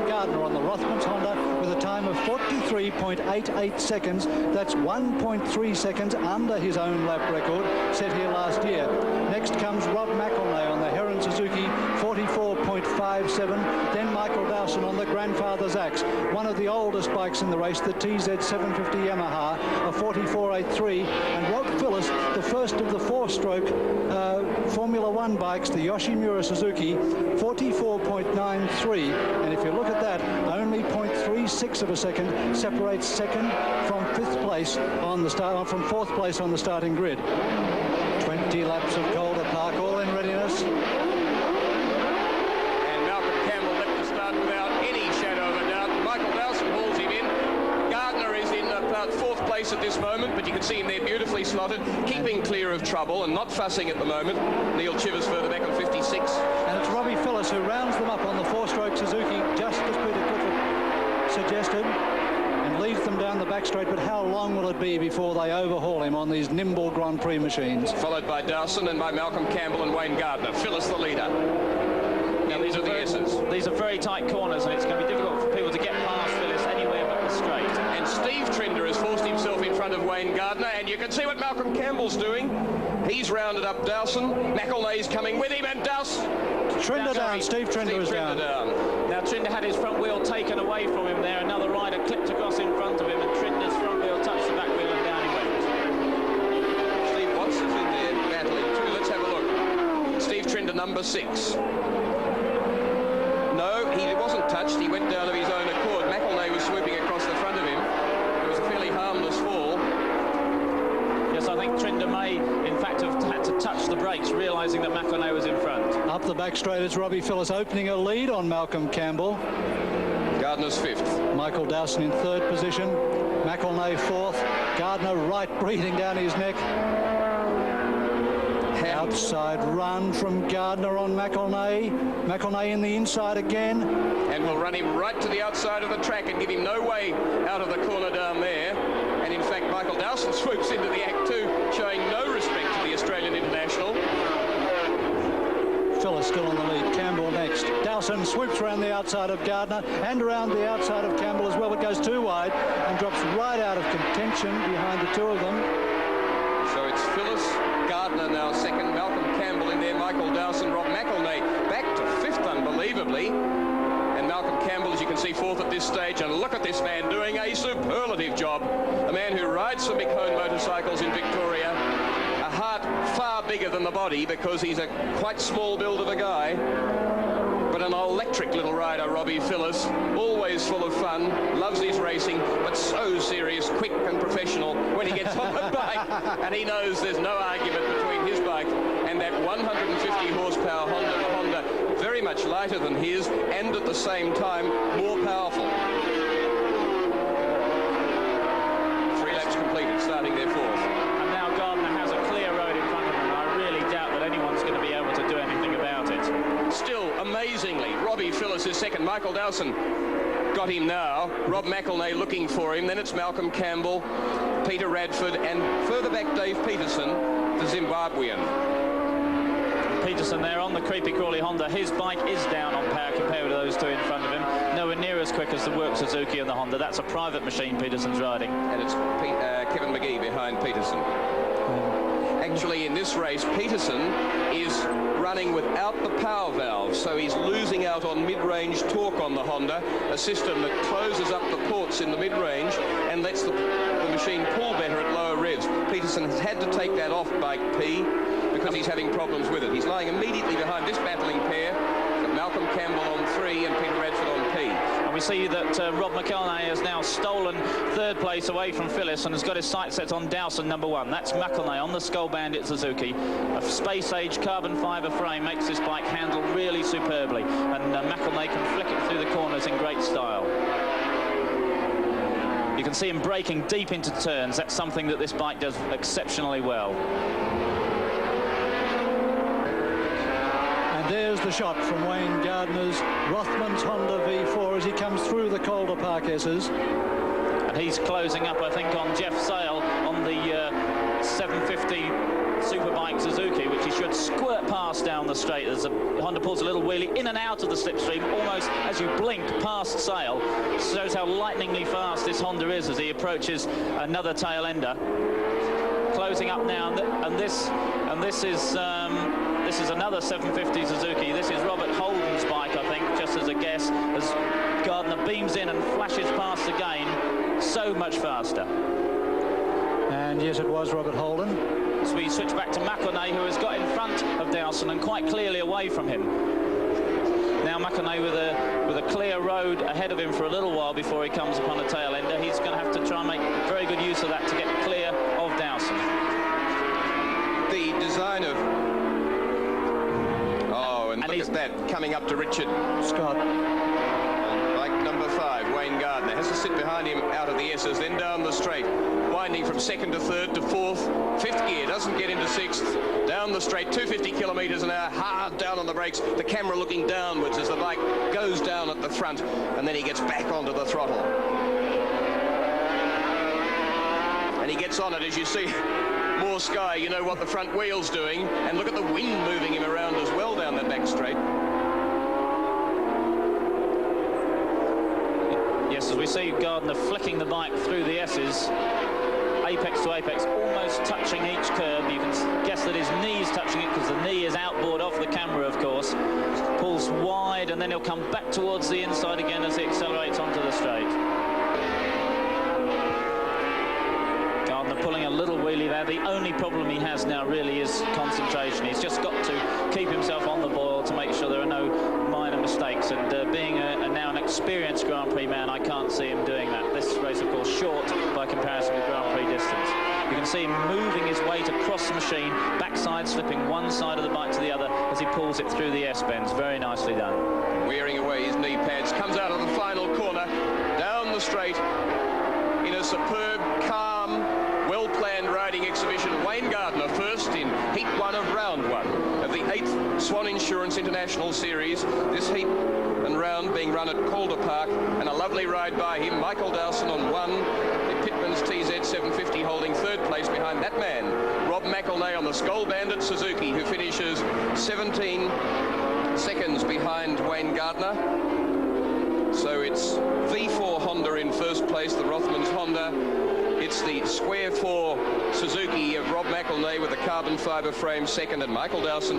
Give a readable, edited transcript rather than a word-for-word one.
Wayne Gardner on the Rothmans Honda with a time of 43.88 seconds. That's 1.3 seconds under his own lap record set here last year. Next comes Rob McElnay on the Heron Suzuki, 44.57. Then Michael Dowson on the Grandfather's Axe, one of the oldest bikes in the race, the TZ750 Yamaha, a 44.83. And Rob Phillis, the first of the four-stroke Formula One bikes, the Yoshimura Suzuki, 44.93. And if you look at that, only 0.36 of a second separates second from fifth place on the start, from fourth place on the starting grid. 20 laps of Calder Park, all in readiness. And Malcolm Campbell left the start without any shadow of a doubt. Michael Dowson hauls him in. Gardner is in about fourth place at this moment, but you can see him there beautifully slotted, keeping clear of trouble and not fussing at the moment. Neil Chivers further back on 56. And it's Robbie Phillis who rounds them up on the four-stroke Suzuki, just as Peter Clifford suggested, and leads them down the back straight. But how long will it be before they overhaul him on these nimble Grand Prix machines? Followed by Dowson and by Malcolm Campbell and Wayne Gardner. Phillis the leader. Now, these are the S's. These are very tight corners, and it's going to be difficult for people to get past Phillis anywhere but the straight. And Steve Trinder has forced himself in front of Wayne Gardner, and you can see what Malcolm Campbell's doing. He's rounded up Dowson. McElnay's coming with him, and Dowson... Trinder down. Steve Trinder is down. Now Trinder had his front wheel taken away from him there. Another rider clipped across in front of him, and Trinder's front wheel touched the back wheel, and down he went. Steve Watson's in there battling too. Let's have a look. Steve Trinder, number 6. No, he wasn't touched. He went down of his own accord. McElnay was swooping across the front of him. It was a fairly harmless fall. Yes, I think Trinder may, in fact, have had to touch the brakes, realising that McElnay was in front. Up the back straight, it's Robbie Phillis opening a lead on Malcolm Campbell. Gardner's 5th. Michael Dowson in 3rd position. McElnay 4th. Gardner right breathing down his neck. Outside run from Gardner on McElnay. McElnay in the inside again. And will run him right to the outside of the track and give him no way out of the corner down there. And in fact, Michael Dowson swoops into the act too, showing no respect to the Australian international. Phillis still on the lead. Campbell next. Dowson swoops around the outside of Gardner and around the outside of Campbell as well, but goes too wide and drops right out of contention behind the two of them. So it's Phillis, Gardner now 2nd, Malcolm Campbell in there, Michael Dowson, Rob McElnay back to 5th unbelievably. And Malcolm Campbell, as you can see, 4th at this stage. And look at this man doing a superlative job. A man who rides for Mick Hone motorcycles in Victoria. A heart far bigger than the body because he's a quite small build of a guy. But an electric little rider, Robbie Phillis, always full of fun, loves his racing, but so serious, quick and professional when he gets on the bike. And he knows there's no argument between his bike and that 150 horsepower Honda. The Honda very much lighter than his and at the same time more powerful. 3 laps completed, starting their 4th. And now Gardner has a clear road in front of him. I really doubt that anyone's going to be able to do anything about it. Still, amazingly, Robbie Phillis is 2nd. Michael Dowson got him now. Rob McElnay looking for him. Then it's Malcolm Campbell, Peter Radford, and further back Dave Peterson, the Zimbabwean. Peterson there on the creepy crawly Honda. His bike is down on power compared with those two in front of him. Nowhere near as quick as the Work Suzuki and the Honda. That's a private machine Peterson's riding. And it's Kevin McGee behind Peterson. Actually, in this race, Peterson is running without the power valve, so he's losing out on mid-range torque on the Honda, a system that closes up the ports in the mid-range and lets the machine pull better at lower revs. Peterson has had to take that off bike P because he's having problems with it. He's lying immediately behind this battling pair, Malcolm Campbell on 3 and Peter Radford on P. And we see that Rob McElnay has now stolen 3rd place away from Phillis and has got his sights set on Dowson, number 1. That's McElnay on the Skull Bandit Suzuki. A space-age carbon fibre frame makes this bike handle really superbly, and McElnay can flick it through the corners in great style. You can see him braking deep into turns. That's something that this bike does exceptionally well. There's the shot from Wayne Gardner's Rothmans Honda V4 as he comes through the Calder Park S's. And he's closing up, I think, on Jeff Sale on the 750 Superbike Suzuki, which he should squirt past down the straight as Honda pulls a little wheelie in and out of the slipstream, almost as you blink past Sale. Shows how lightningly fast this Honda is as he approaches another tail ender. Closing up now, and this is another 750 Suzuki. This is Robert Holden's bike, I think, just as a guess, as Gardner beams in and flashes past again, so much faster. And yes, it was Robert Holden. So we switch back to McElnay, who has got in front of Dowson and quite clearly away from him. Now McElnay with a clear road ahead of him for a little while before he comes upon a tail ender. He's going to have to try and make very good use of that to get clear of Dowson. The design of... Oh, and look at that, coming up to Richard Scott. Bike number 5, Wayne Gardner, has to sit behind him out of the S's, then down the straight, winding from 2nd to 3rd to 4th, 5th gear, doesn't get into 6th, down the straight, 250 kilometres an hour, hard down on the brakes, the camera looking downwards as the bike goes down at the front, and then he gets back onto the throttle. And he gets on it, as you see. More sky, you know what the front wheel's doing, and look at the wind moving him around as well down that back straight. Yes, as we see Gardner flicking the bike through the S's, apex to apex, almost touching each curb. You can guess that his knee's touching it because the knee is outboard off the camera, of course. Pulls wide, and then he'll come back towards the inside again as he accelerates onto the straight. Pulling a little wheelie there. The only problem he has now really is concentration. He's just got to keep himself on the boil to make sure there are no minor mistakes, and being now an experienced Grand Prix man, I can't see him doing that. This race, of course, short by comparison with Grand Prix distance. You can see him moving his weight across the machine, backside slipping one side of the bike to the other as he pulls it through the S-bends. Very nicely done. Wearing away his knee pads, comes out of the final corner, down the straight, in a superb, calm, well-planned riding exhibition. Wayne Gardner first in Heat 1 of Round 1 of the 8th Swann Insurance International Series. This heat and round being run at Calder Park, and a lovely ride by him. Michael Dowson on 1, the Pitman's TZ 750 holding 3rd place behind that man. Rob McElnay on the Skull Bandit Suzuki, who finishes 17 seconds behind Wayne Gardner. So it's V4 Honda in first place, the Rothmans Honda. It's the Square 4 Suzuki of Rob McElnay with the carbon fibre frame second, and Michael Dowson